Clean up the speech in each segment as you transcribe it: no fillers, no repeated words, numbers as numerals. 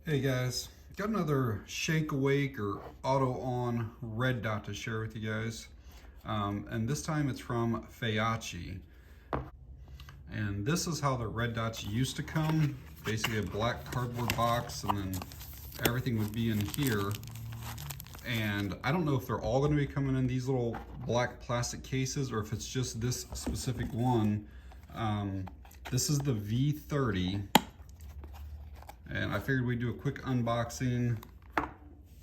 Hey guys, got another shake awake or auto on red dot to share with you guys. And this time it's from Feyachi. And this is how the red dots used to come. Basically a black cardboard box and then everything would be in here. And I don't know if they're all gonna be coming in these little black plastic cases or if it's just this specific one. This is the V30. And I figured we'd do a quick unboxing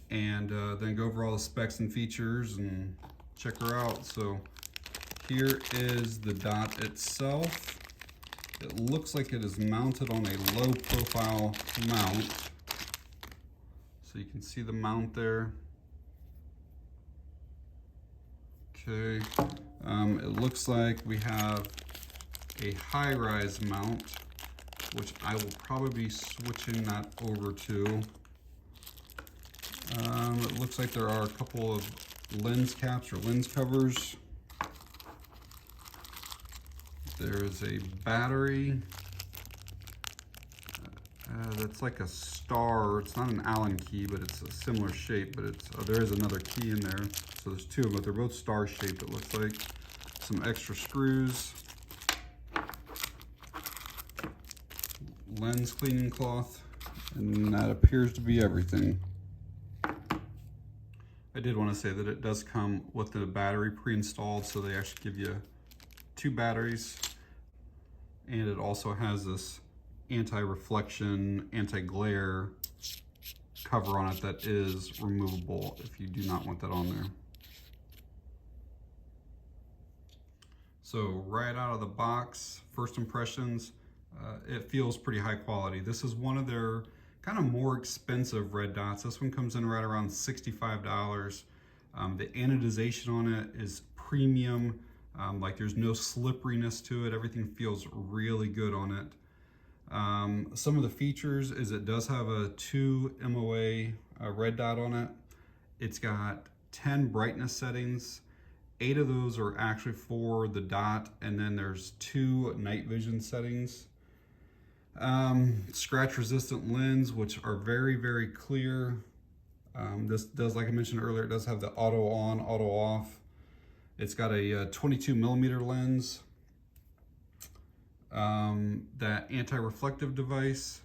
and then go over all the specs and features and check her out. So here is the dot itself. It looks like it is mounted on a low profile mount. So you can see the mount there. Okay, it looks like we have a high-rise mount, which I will probably be switching that over to. It looks like there are a couple of lens caps or lens covers. There is a battery. That's like a star. It's not an Allen key, but it's a similar shape, but it's there is another key in there. So there's two of them, but they're both star shaped, it looks like. Some extra screws. Lens cleaning cloth, and that appears to be everything. I did want to say that it does come with the battery pre-installed, so they actually give you 2 batteries, and it also has this anti-reflection, anti-glare cover on it that is removable if you do not want that on there. So right out of the box, first impressions, it feels pretty high quality. This is one of their kind of more expensive red dots. This one comes in right around $65. The anodization on it is premium. Like there's no slipperiness to it. Everything feels really good on it. Some of the features is it does have a 2 MOA red dot on it. It's got 10 brightness settings. 8 of those are actually for the dot, and then there's 2 night vision settings. Scratch resistant lens, which are very, very clear. This does, like I mentioned earlier, it does have the auto on, auto off. It's got a 22 millimeter lens. That anti-reflective device,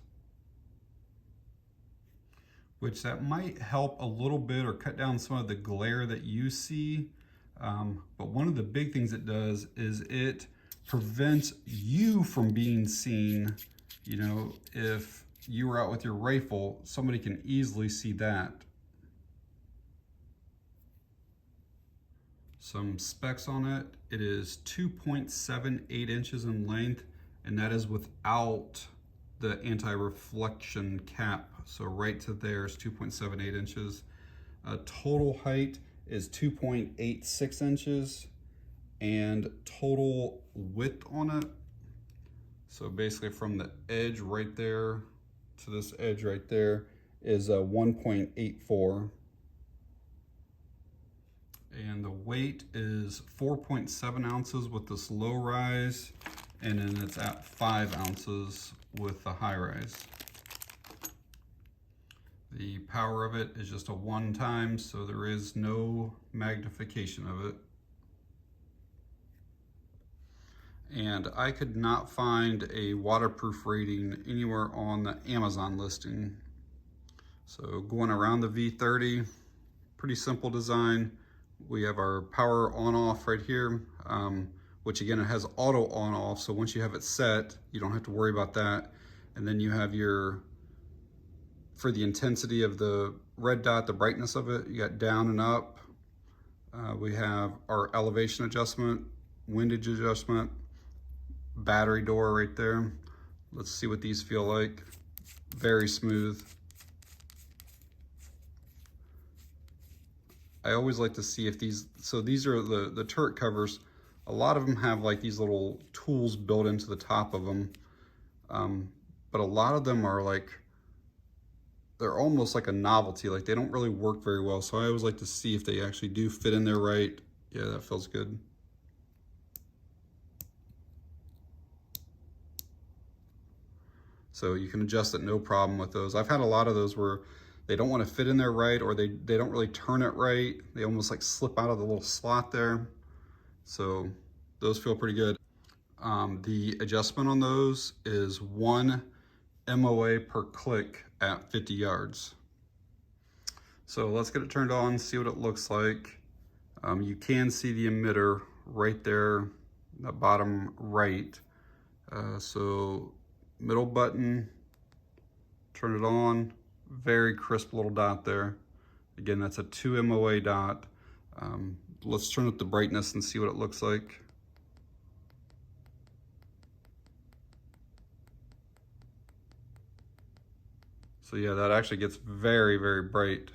which that might help a little bit or cut down some of the glare that you see. But one of the big things it does is it prevents you from being seen. You know, if you were out with your rifle, somebody can easily see that. Some specs on it. It is 2.78 inches in length, and that is without the anti-reflection cap. So right to there is 2.78 inches. Total height is 2.86 inches, and total width on it, so basically from the edge right there to this edge right there, is 1.84. And the weight is 4.7 ounces with this low rise, and then it's at 5 ounces with the high rise. The power of it is just a 1 time, so there is no magnification of it. And I could not find a waterproof rating anywhere on the Amazon listing. So going around the V30, pretty simple design. We have our power on off right here, which again, it has auto on off. So once you have it set, you don't have to worry about that. And then you have your, for the intensity of the red dot, the brightness of it, you got down and up. We have our elevation adjustment, windage adjustment, battery door right there. Let's see what these feel like. Very smooth. I always like to see if these, so these are the turret covers. A lot of them have like these little tools built into the top of them. But a lot of them are like, they're almost like a novelty. Like they don't really work very well. So I always like to see if they actually do fit in there right. Yeah, that feels good. So you can adjust it no problem with those. I've had a lot of those where they don't want to fit in there right, or they don't really turn it right. They almost like slip out of the little slot there. So those feel pretty good. The adjustment on those is 1 MOA per click at 50 yards. So let's get it turned on, see what it looks like. You can see the emitter right there, the bottom right. So middle button, turn it on, very crisp little dot there. Again, that's a 2 MOA dot. Let's turn up the brightness and see what it looks like. So yeah, that actually gets very, very bright.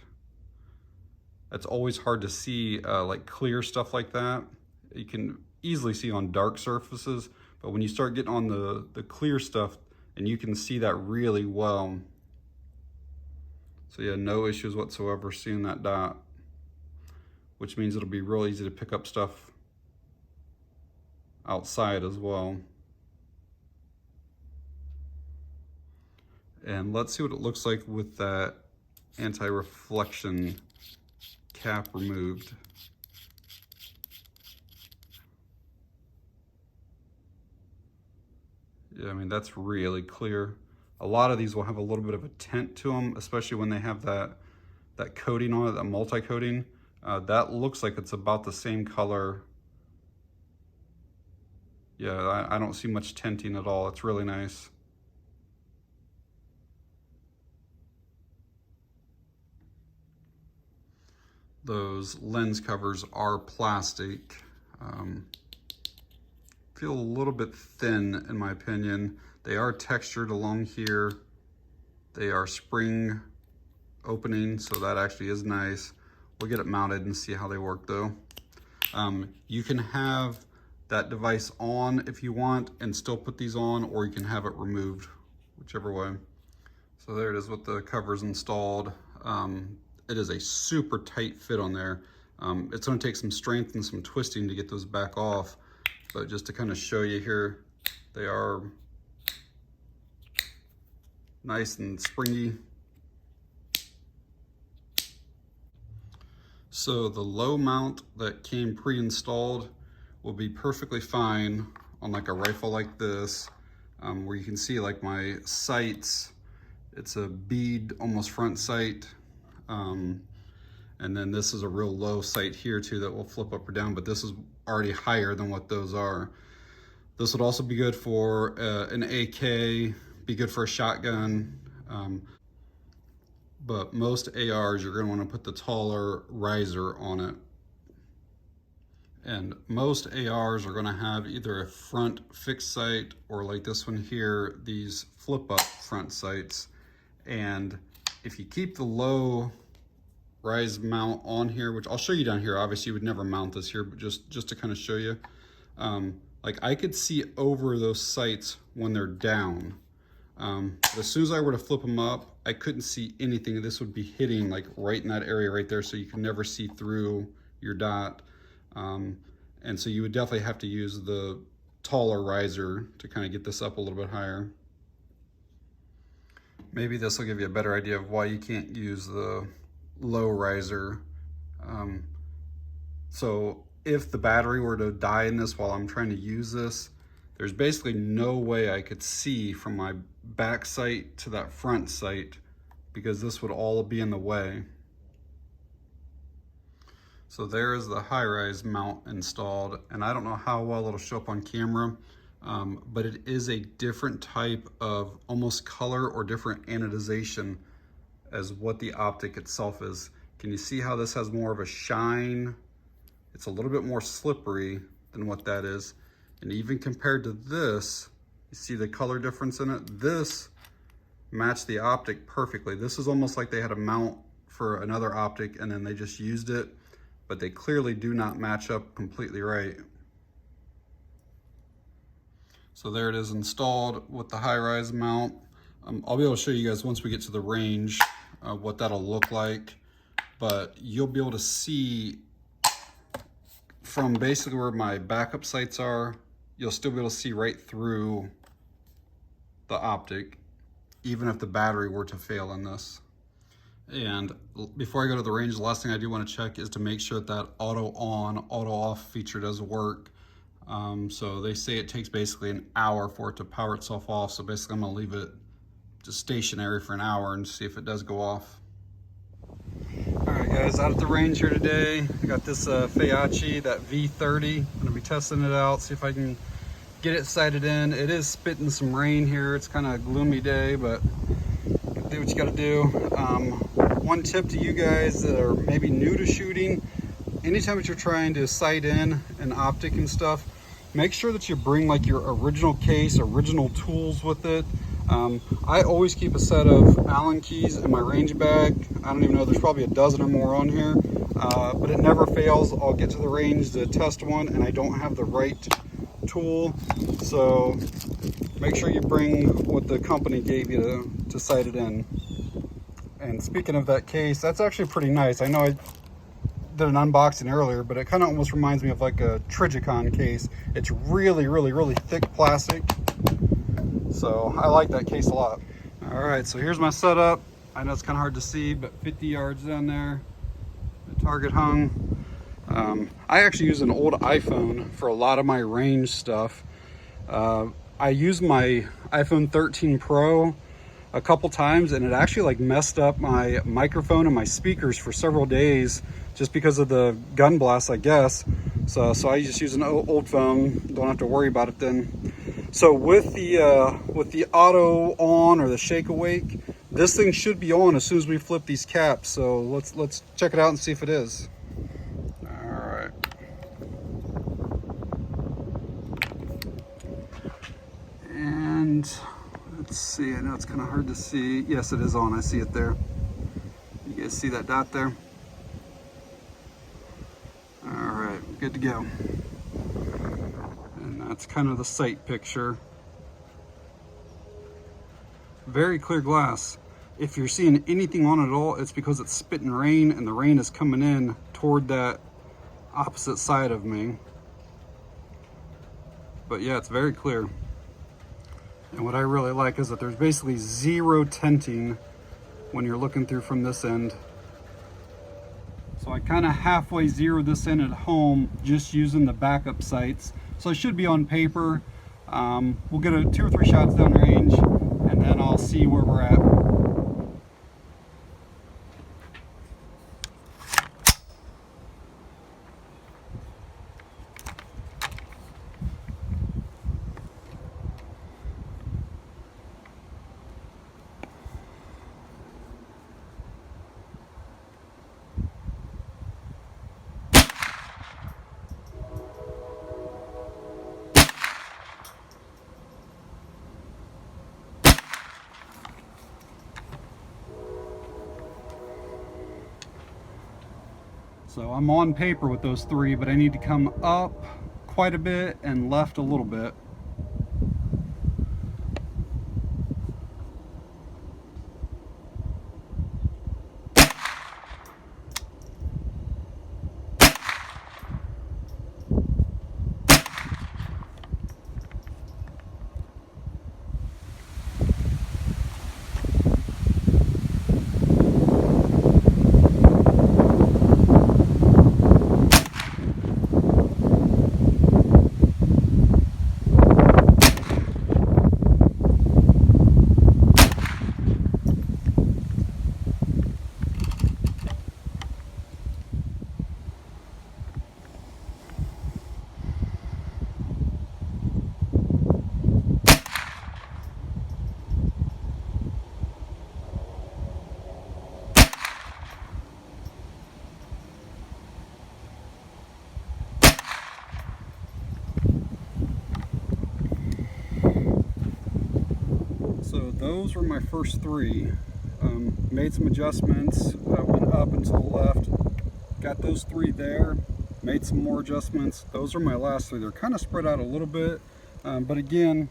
It's always hard to see like clear stuff like that. You can easily see on dark surfaces, but when you start getting on the clear stuff, and you can see that really well. So yeah, no issues whatsoever seeing that dot, which means it'll be real easy to pick up stuff outside as well. And let's see what it looks like with that anti-reflection cap removed. Yeah, I mean, that's really clear. A lot of these will have a little bit of a tint to them, especially when they have that coating on it, that multi-coating. That looks like it's about the same color. Yeah, I don't see much tinting at all. It's really nice. Those lens covers are plastic. Feel a little bit thin in my opinion. They are textured along here. They are spring opening, so that actually is nice. We'll get it mounted and see how they work though. You can have that device on if you want and still put these on, or you can have it removed, whichever way. So there it is with the covers installed. It is a super tight fit on there. It's gonna take some strength and some twisting to get those back off, but just to kind of show you here, they are nice and springy. So the low mount that came pre-installed will be perfectly fine on like a rifle like this, where you can see like my sights. It's a bead, almost front sight. And then this is a real low sight here too that will flip up or down, but this is already higher than what those are. This would also be good for an AK, be good for a shotgun. But most ARs, you're gonna wanna put the taller riser on it. And most ARs are gonna have either a front fixed sight or like this one here, these flip up front sights. And if you keep the low rise mount on here, which I'll show you down here, obviously you would never mount this here, but just to kind of show you, like I could see over those sights when they're down. But as soon as I were to flip them up, I couldn't see anything. This would be hitting like right in that area right there, so you can never see through your dot. And so you would definitely have to use the taller riser to kind of get this up a little bit higher. Maybe this will give you a better idea of why you can't use the low riser. So if the battery were to die in this while I'm trying to use this, there's basically no way I could see from my back sight to that front sight, because this would all be in the way. So there is the high-rise mount installed, and I don't know how well it'll show up on camera, but it is a different type of almost color or different anodization as what the optic itself is. Can you see how this has more of a shine? It's a little bit more slippery than what that is. And even compared to this, you see the color difference in it? This matched the optic perfectly. This is almost like they had a mount for another optic and then they just used it, but they clearly do not match up completely right. So there it is installed with the high-rise mount. I'll be able to show you guys once we get to the range what that'll look like, but you'll be able to see from basically where my backup sights are, you'll still be able to see right through the optic. even if the battery were to fail in this. And before I go to the range, the last thing I do want to check is to make sure that auto on, auto off feature does work. So they say it takes basically an hour for it to power itself off. So basically I'm gonna leave it just stationary for an hour and see if it does go off. All right guys, out at the range here today. I got this Feyachi, that V30. I'm gonna be testing it out, see if I can get it sighted in. It is spitting some rain here. It's kind of a gloomy day, but do what you gotta do. One tip to you guys that are maybe new to shooting, anytime that you're trying to sight in an optic and stuff, make sure that you bring like your original case, original tools with it. I always keep a set of Allen keys in my range bag. I don't even know, there's probably a dozen or more on here, but it never fails. I'll get to the range to test one and I don't have the right tool, so make sure you bring what the company gave you to sight it in. And speaking of that case, that's actually pretty nice. I know I did an unboxing earlier, but it kind of almost reminds me of like a Trigicon case. It's really, really, really thick plastic. So I like that case a lot. All right, so here's my setup. I know it's kind of hard to see, but 50 yards down there, the target hung. I actually use an old iPhone for a lot of my range stuff. I used my iPhone 13 Pro a couple times and it actually like messed up my microphone and my speakers for several days just because of the gun blast, I guess. So I just use an old phone, don't have to worry about it then. So with the auto on or the shake awake, this thing should be on as soon as we flip these caps. So let's check it out and see if it is. All right. And let's see, I know it's kind of hard to see. Yes, it is on, I see it there. You guys see that dot there? All right, good to go. And that's kind of the sight picture. Very clear glass. If you're seeing anything on it at all, it's because it's spitting rain and the rain is coming in toward that opposite side of me. But yeah, it's very clear. And what I really like is that there's basically zero tinting when you're looking through from this end. So I kind of halfway zeroed this in at home just using the backup sights. So it should be on paper. We'll get 2 or 3 shots down range and then I'll see where we're at. So I'm on paper with those 3, but I need to come up quite a bit and left a little bit. So those were my first 3. Made some adjustments, went up and to the left, got those 3 there, made some more adjustments. Those are my last 3. They're kind of spread out a little bit, but again,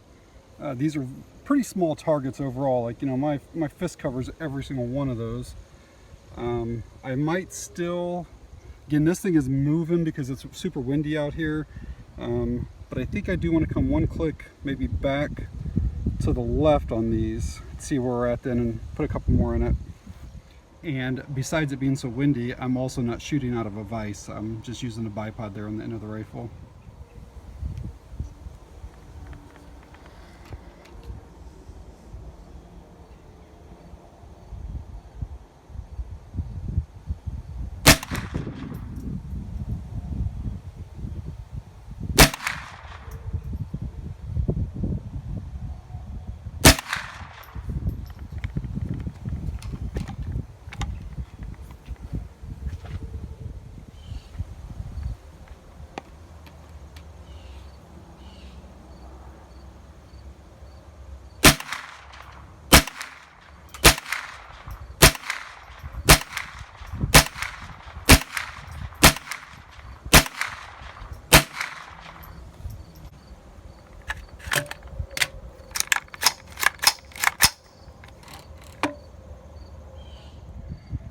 these are pretty small targets overall. Like, you know, my fist covers every single one of those. I might still, again, this thing is moving because it's super windy out here, but I think I do want to come one click maybe back to the left on these. Let's see where we're at then and put a couple more in it. And besides it being so windy, I'm also not shooting out of a vise. I'm just using a bipod there on the end of the rifle.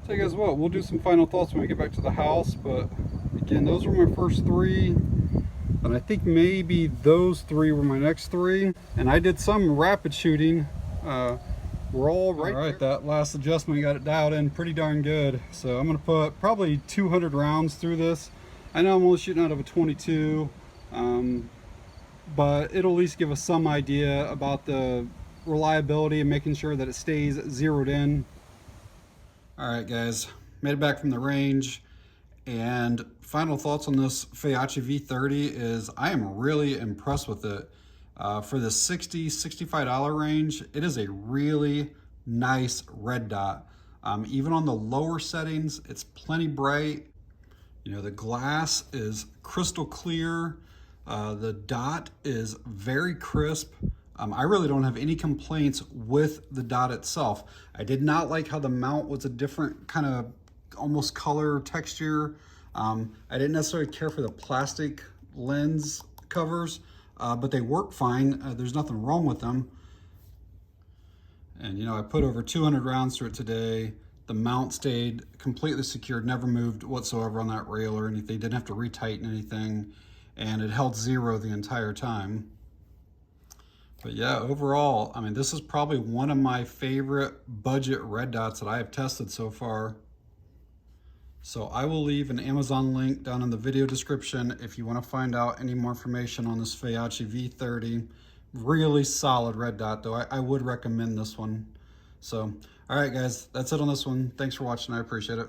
So guys, what, we'll do some final thoughts when we get back to the house, but again, those were my first three, and I think maybe those three were my next three, and I did some rapid shooting. We're all right, that last adjustment got it dialed in pretty darn good. So I'm going to put probably 200 rounds through this. I know I'm only shooting out of a 22, but it'll at least give us some idea about the reliability and making sure that it stays zeroed in. Alright guys, made it back from the range, and final thoughts on this Feyachi V30 is I am really impressed with it. For the $60–65 range, it is a really nice red dot. Even on the lower settings, it's plenty bright. You know, the glass is crystal clear. The dot is very crisp. I really don't have any complaints with the dot itself. I did not like how the mount was a different kind of almost color texture. I didn't necessarily care for the plastic lens covers, but they work fine. There's nothing wrong with them. And you know, I put over 200 rounds through it today. The mount stayed completely secured, never moved whatsoever on that rail or anything. Didn't have to retighten anything, and it held zero the entire time. But yeah, overall, I mean, this is probably one of my favorite budget red dots that I have tested so far. So I will leave an Amazon link down in the video description if you want to find out any more information on this Feyachi V30. Really solid red dot though. I would recommend this one. So, all right guys, that's it on this one. Thanks for watching. I appreciate it.